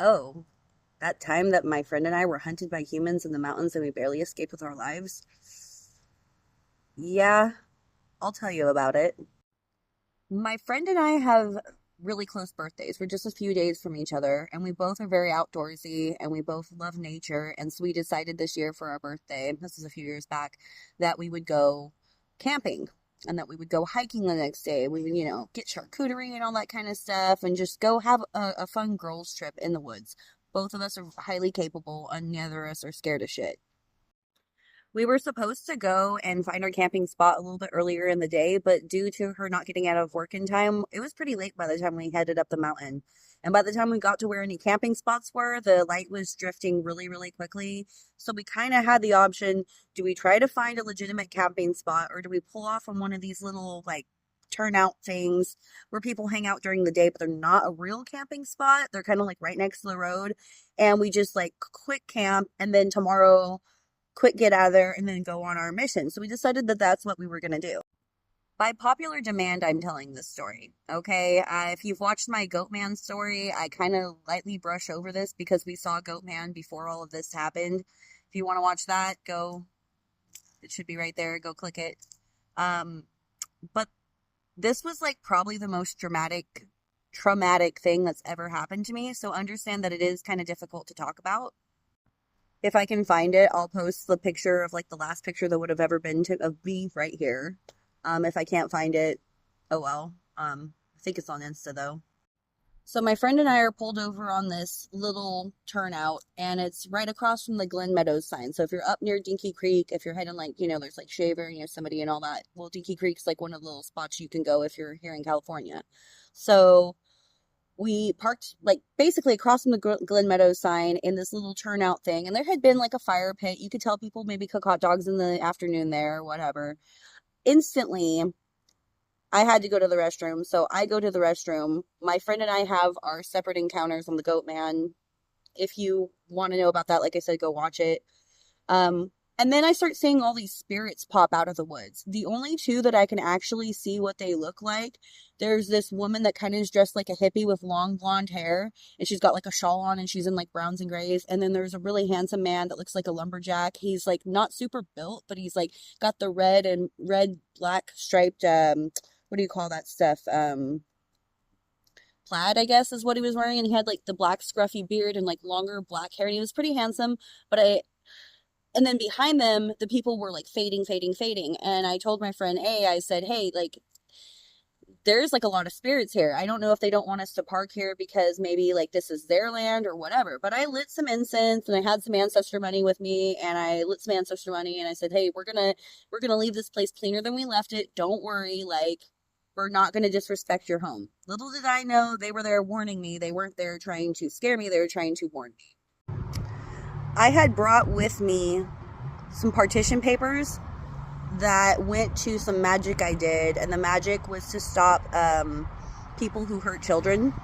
Oh, that time that my friend and I were hunted by humans in the mountains and we barely escaped with our lives? Yeah, I'll tell you about it. My friend and I have really close birthdays. We're just a few days from each other, and we both are very outdoorsy and we both love nature. And so we decided this year for our birthday, this is a few years back, that we would go camping and that we would go hiking the next day. We would, get charcuterie and all that kind of stuff and just go have a fun girls' trip in the woods. Both of us are highly capable, and neither of us are scared of shit. We were supposed to go and find our camping spot a little bit earlier in the day, but due to her not getting out of work in time, it was pretty late by the time we headed up the mountain. And by the time we got to where any camping spots were, the light was drifting really, really quickly. So we kind of had the option, do we try to find a legitimate camping spot or do we pull off on one of these little like turnout things where people hang out during the day, but they're not a real camping spot. They're kind of like right next to the road. And we just like quick camp and then tomorrow quick get out of there and then go on our mission. So we decided that that's what we were going to do. By popular demand, I'm telling this story. Okay. If you've watched my Goatman story, I kind of lightly brush over this because we saw Goatman before all of this happened. If you want to watch that, go. It should be right there. Go click it. But this was like probably the most traumatic thing that's ever happened to me. So understand that it is kind of difficult to talk about. If I can find it, I'll post the picture of like the last picture that would have ever been of me right here. If I can't find it, oh well. I think it's on Insta though. So my friend and I are pulled over on this little turnout, and it's right across from the Glen Meadows sign. So if you're up near Dinky Creek, if you're heading like, there's like Shaver and Yosemite and all that. Well, Dinky Creek's like one of the little spots you can go if you're here in California. So we parked like basically across from the Glen Meadows sign in this little turnout thing. And there had been like a fire pit. You could tell people maybe cook hot dogs in the afternoon there or whatever. Instantly, I had to go to the restroom. So I go to the restroom. My friend and I have our separate encounters on the Goat Man. If you want to know about that, like I said, go watch it. And then I start seeing all these spirits pop out of the woods. The only two that I can actually see what they look like, there's this woman that kind of is dressed like a hippie with long blonde hair, and she's got like a shawl on, and she's in like browns and grays. And then there's a really handsome man that looks like a lumberjack. He's like not super built, but he's like got the red black striped what do you call that stuff? Plaid, I guess, is what he was wearing, and he had like the black scruffy beard and like longer black hair, and he was pretty handsome. And then behind them, the people were like fading, fading, fading. And I told my friend A, I said, hey, like, there's like a lot of spirits here. I don't know if they don't want us to park here because maybe like this is their land or whatever. But I lit some incense and I had some ancestor money with me, and I lit some ancestor money and I said, hey, we're gonna leave this place cleaner than we left it. Don't worry, like, we're not gonna disrespect your home. Little did I know they were there warning me. They weren't there trying to scare me, they were trying to warn me. I had brought with me some partition papers that went to some magic I did, and the magic was to stop people who hurt children,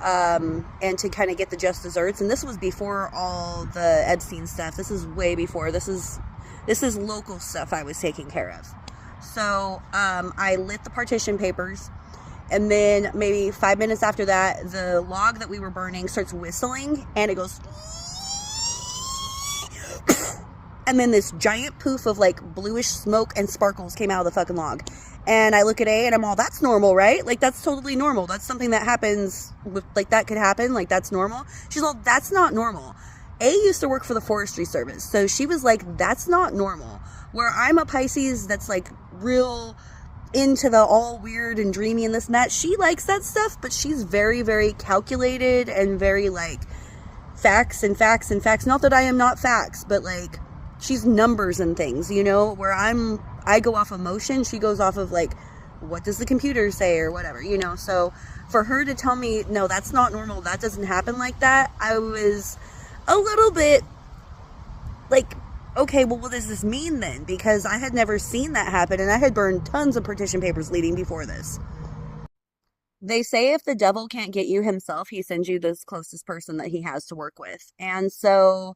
and to kind of get the just desserts. And this was before all the Epstein stuff. This is way before. This is local stuff I was taking care of. So I lit the partition papers, and then maybe 5 minutes after that, the log that we were burning starts whistling, and it goes. And then this giant poof of like bluish smoke and sparkles came out of the fucking log. And I look at A and I'm all, that's normal, right? Like, that's totally normal. That's something that happens with, like, that could happen. Like, that's normal. She's all, that's not normal. A used to work for the Forestry Service. So she was like, that's not normal. Where I'm a Pisces that's like real into the all weird and dreamy and this and that. She likes that stuff, but she's very, very calculated and very like facts and facts and facts. Not that I am not facts, but like, she's numbers and things, where I go off emotion. She goes off of like, what does the computer say or whatever, so for her to tell me, no, that's not normal, that doesn't happen like that, I was a little bit like, okay, well, what does this mean then? Because I had never seen that happen, and I had burned tons of partition papers leading before this. They say if the devil can't get you himself, he sends you the closest person that he has to work with. And so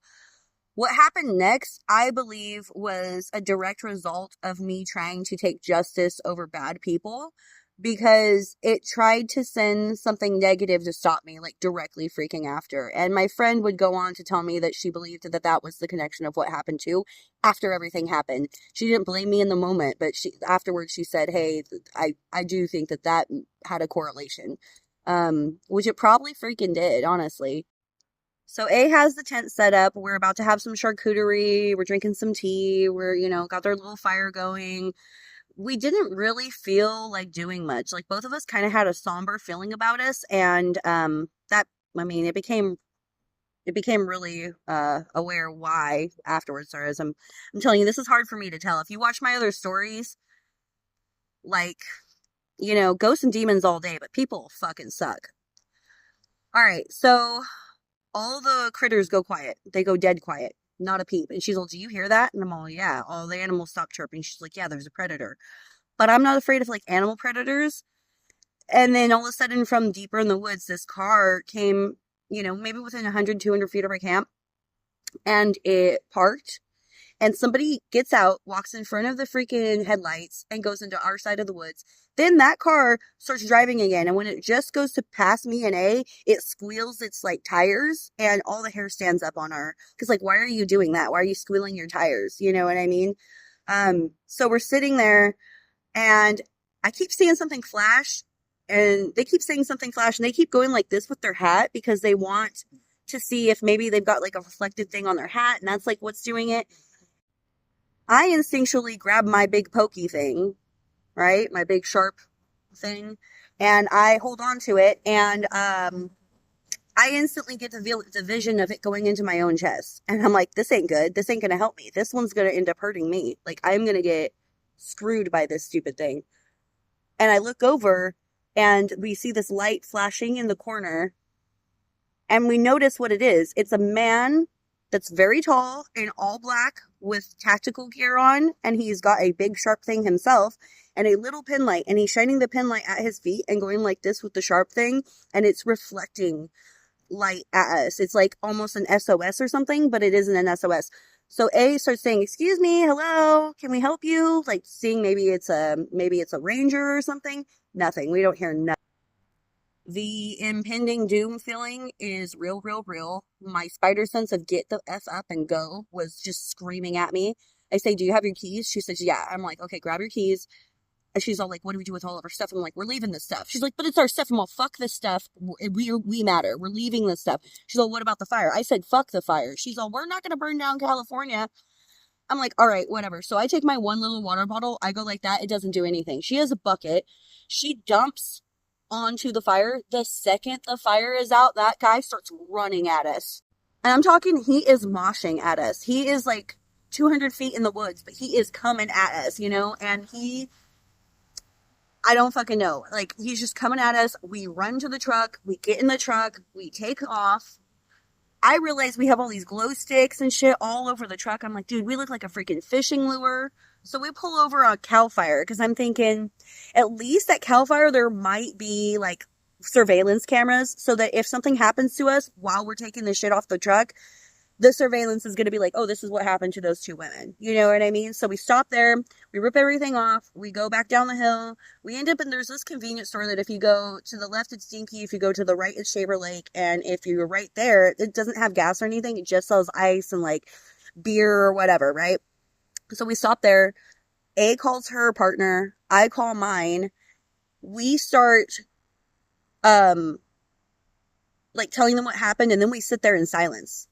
what happened next, I believe, was a direct result of me trying to take justice over bad people. because it tried to send something negative to stop me, like directly freaking after. And my friend would go on to tell me that she believed that that was the connection of what happened too after everything happened. She didn't blame me in the moment, but she afterwards she said, "Hey, I do think that that had a correlation." Which it probably freaking did, honestly. So A has the tent set up. We're about to have some charcuterie. We're drinking some tea. We're, got their little fire going. We didn't really feel like doing much. Like both of us kind of had a somber feeling about us, and that I mean it became really aware why afterwards. Sorry, as I'm telling you, this is hard for me to tell. If you watch my other stories, like ghosts and demons all day, but people fucking suck. All right, so all the critters go quiet. They go dead quiet. Not a peep. And she's like, "Do you hear that?" And I'm all, "Yeah." All the animals stop chirping. She's like, "Yeah, there's a predator." But I'm not afraid of like animal predators. And then all of a sudden from deeper in the woods, this car came, maybe within 100, 200 feet of our camp. And it parked. And somebody gets out, walks in front of the freaking headlights, and goes into our side of the woods. Then that car starts driving again. And when it just goes to pass me and A, it squeals its like tires and all the hair stands up on her. Cause like, why are you doing that? Why are you squealing your tires? You know what I mean? So we're sitting there and I keep seeing something flash and they keep saying something flash and they keep going like this with their hat because they want to see if maybe they've got like a reflected thing on their hat. And that's like what's doing it. I instinctually grab my big pokey thing, right? My big sharp thing. And I hold on to it. And I instantly get the vision of it going into my own chest. And I'm like, this ain't good. This ain't going to help me. This one's going to end up hurting me. Like, I'm going to get screwed by this stupid thing. And I look over and we see this light flashing in the corner. And we notice what it is. It's a man that's very tall in all black with tactical gear on, and he's got a big sharp thing himself and a little pin light, and he's shining the pin light at his feet and going like this with the sharp thing, and it's reflecting light at us. It's like almost an SOS or something, but it isn't an SOS. So A starts saying, "Excuse me, hello, can we help you?" Like seeing maybe it's a ranger or something. Nothing. We don't hear nothing. The impending doom feeling is real, real, real. My spider sense of get the F up and go was just screaming at me. I say, "Do you have your keys?" She says, "Yeah." I'm like, "Okay, grab your keys." And she's all like, "What do we do with all of our stuff?" I'm like, "We're leaving this stuff." She's like, "But it's our stuff." I'm all, "Fuck this stuff. We matter. We're leaving this stuff." She's all, "What about the fire?" I said, "Fuck the fire." She's all, "We're not going to burn down California." I'm like, "All right, whatever." So I take my one little water bottle. I go like that. It doesn't do anything. She has a bucket. She dumps onto the fire. The second the fire is out, that guy starts running at us. And I'm talking, he is moshing at us. He is like 200 feet in the woods, but he is coming at us, and I don't fucking know. Like, he's just coming at us. We run to the truck. We get in the truck. We take off. I realize we have all these glow sticks and shit all over the truck. I'm like, dude, we look like a freaking fishing lure. So we pull over on Cal Fire because I'm thinking at least at Cal Fire there might be like surveillance cameras so that if something happens to us while we're taking the shit off the truck, the surveillance is going to be like, "Oh, this is what happened to those two women." You know what I mean? So we stop there, we rip everything off, we go back down the hill, we end up there's this convenience store that if you go to the left, it's Dinky, if you go to the right, it's Shaver Lake, and if you're right there, it doesn't have gas or anything, it just sells ice and like beer or whatever, right? So we stop there, A calls her partner, I call mine, we start, like telling them what happened, and then we sit there in silence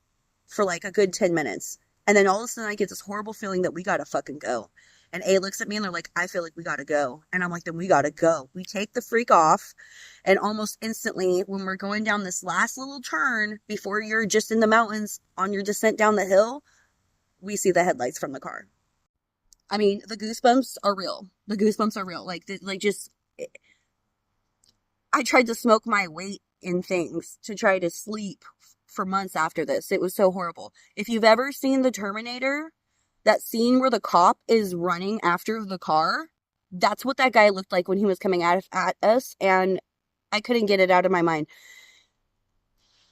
for like a good 10 minutes. And then all of a sudden I get this horrible feeling that we gotta fucking go. And A looks at me and they're like, "I feel like we gotta go." And I'm like, "Then we gotta go." We take the freak off. And almost instantly, when we're going down this last little turn, before you're just in the mountains on your descent down the hill, we see the headlights from the car. I mean, the goosebumps are real. The goosebumps are real. I tried to smoke my weight in things to try to sleep for months after this. It was so horrible. If you've ever seen The Terminator, that scene where the cop is running after the car, that's what that guy looked like when he was coming at us, and I couldn't get it out of my mind.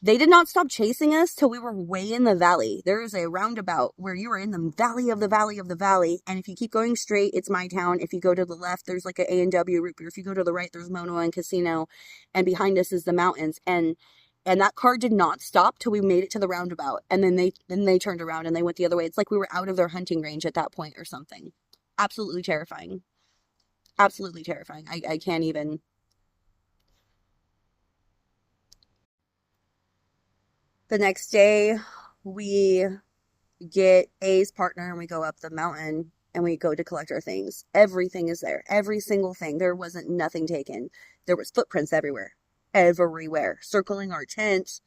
They did not stop chasing us till we were way in the valley. There is a roundabout where you are in the valley of the valley of the valley. And if you keep going straight, it's my town. If you go to the left, there's like an A&W root beer. If you go to the right, there's Mono and Casino. And behind us is the mountains. And that car did not stop till we made it to the roundabout. And then they turned around and they went the other way. It's like we were out of their hunting range at that point or something. Absolutely terrifying. Absolutely terrifying. I can't even. The next day, we get A's partner and we go up the mountain and we go to collect our things. Everything is there. Every single thing. There wasn't nothing taken. There was footprints everywhere. Everywhere. Circling our tent.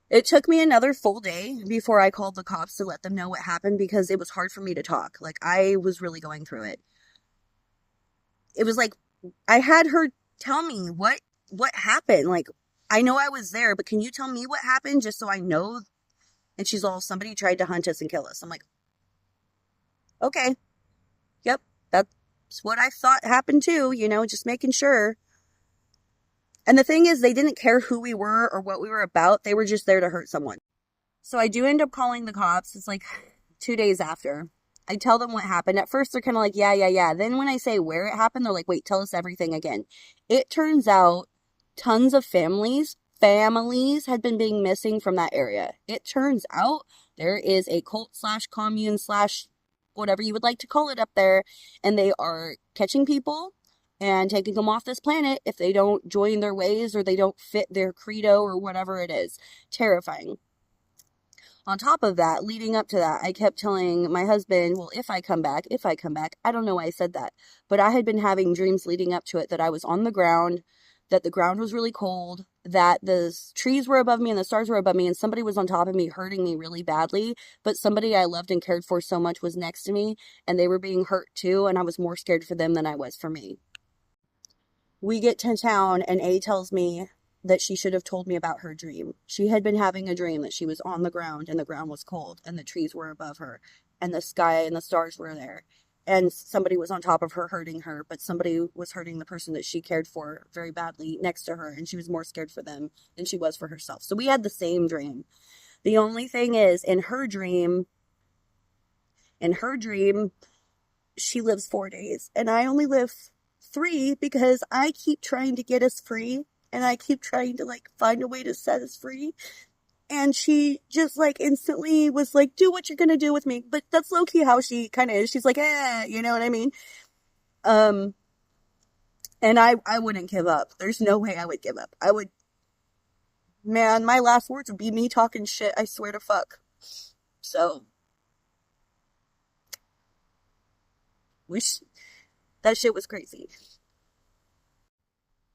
It took me another full day before I called the cops to let them know what happened because it was hard for me to talk. Like, I was really going through it. It was like, I had her tell me what happened. Like, I know I was there, but can you tell me what happened just so I know? And she's all, somebody tried to hunt us and kill us. I'm like, okay. Yep. That's what I thought happened too, just making sure. And the thing is, they didn't care who we were or what we were about. They were just there to hurt someone. So I do end up calling the cops. It's like 2 days after. I tell them what happened. At first, they're kind of like, yeah. Then when I say where it happened, they're like, wait, tell us everything again. It turns out tons of families had been being missing from that area. It turns out there is a cult / commune / whatever you would like to call it up there. And they are catching people and taking them off this planet if they don't join their ways or they don't fit their credo or whatever it is. Terrifying. On top of that, leading up to that, I kept telling my husband, well, if I come back, I don't know why I said that, but I had been having dreams leading up to it that I was on the ground, that the ground was really cold, that the trees were above me and the stars were above me, and somebody was on top of me hurting me really badly, but somebody I loved and cared for so much was next to me, and they were being hurt too, and I was more scared for them than I was for me. We get to town, and A tells me that she should have told me about her dream. She had been having a dream that she was on the ground, and the ground was cold, and the trees were above her, and the sky and the stars were there. And somebody was on top of her hurting her, but somebody was hurting the person that she cared for very badly next to her, and she was more scared for them than she was for herself. So we had the same dream. The only thing is, in her dream, she lives 4 days, and I only live 3 because I keep trying to get us free, and I keep trying to, find a way to set us free. And she just, instantly was like, do what you're gonna do with me. But that's low-key how she kind of is. She's like, you know what I mean? And I wouldn't give up. There's no way I would give up. Man, my last words would be me talking shit, I swear to fuck. So, that shit was crazy.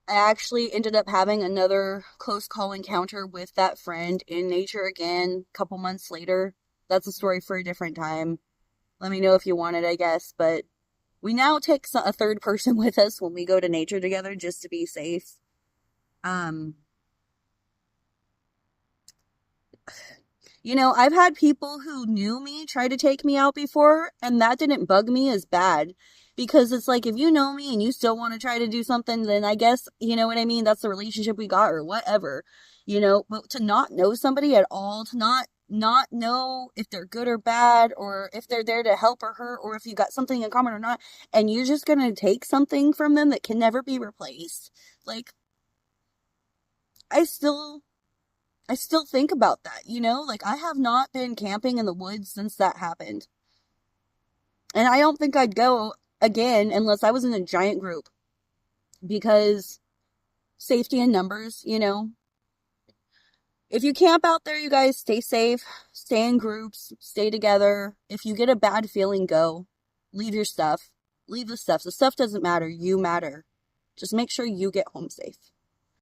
I actually ended up having another close call encounter with that friend in nature again a couple months later. That's a story for a different time. Let me know if you want it, I guess. But we now take a third person with us when we go to nature together just to be safe. I've had people who knew me try to take me out before, and that didn't bug me as bad. Because it's like, if you know me and you still want to try to do something, then I guess, you know what I mean? That's the relationship we got or whatever, but to not know somebody at all, to not know if they're good or bad, or if they're there to help or hurt, or if you got something in common or not, and you're just going to take something from them that can never be replaced. I still think about that, I have not been camping in the woods since that happened. And I don't think I'd go again unless I was in a giant group, because safety in numbers, If you camp out there, you guys stay safe, stay in groups, stay together. If you get a bad feeling, go. Leave your stuff. Leave the stuff. The stuff doesn't matter. You matter. Just make sure you get home safe.